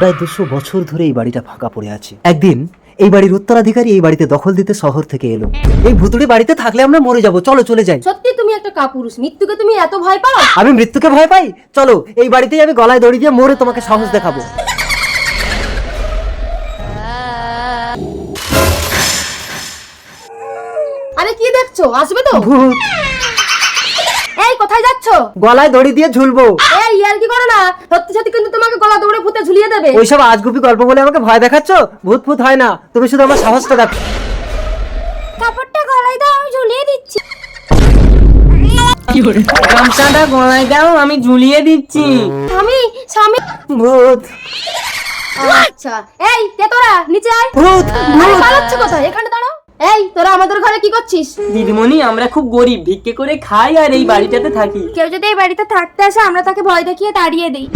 প্রায় 200 বছর ধরে এই বাড়িটা ফাঁকা পড়ে আছে। একদিন এই বাড়ির উত্তরাধিকারী এই বাড়িতে দখল দিতে শহর থেকে এলো। এই ভুতুড়ে বাড়িতে থাকলে আমরা মরে যাব, চলো চলে যাই। সত্যি তুমি একটা কাপুরুষ, মৃত্যুকে তুমি এত ভয় পাও? আমি মৃত্যুকে ভয় পাই? চলো এই বাড়িতেই আমি গলায় দড়ি দিয়ে মরে তোমাকে সাহস দেখাবো। আরে কি দেখছো, আসবে তো? ভূত। এই কোথায় যাচ্ছ? গলায় দড়ি দিয়ে ঝুলবো। এই ইয়ার কি করো না, সত্যি সত্যি কিন্তু তোমাকে গলা দৌড়ে ভূতে ঝুলিয়ে দেবে। ওইসব আজগুবি গল্প বলে আমাকে ভয় দেখাচ্ছ? ভূত ফুত হয় না, তুমি শুধু আমার সাহসটা দেখো। কাপড়টা গলায় দাও, আমি ঝুলিয়ে দিচ্ছি। গামছাটা গলায় দাও, আমি ঝুলিয়ে দিচ্ছি। স্বামী স্বামী। ভূত আচ্ছা এই কে তোরা, নিচে আয়। ভূত আরে পালাচ্ছ কোথায়, এখানে দাঁড়াও। এই তোরা আমাদের ঘরে কি করছিস? দিদিমণি, আমরা খুব গরিব, ভিক্ষে করে খাই আর এই বাড়িটাতে থাকি। কেউ যদি এই বাড়িতে থাকতে আসে আমরা তাকে ভয় দেখিয়ে তাড়িয়ে দিই।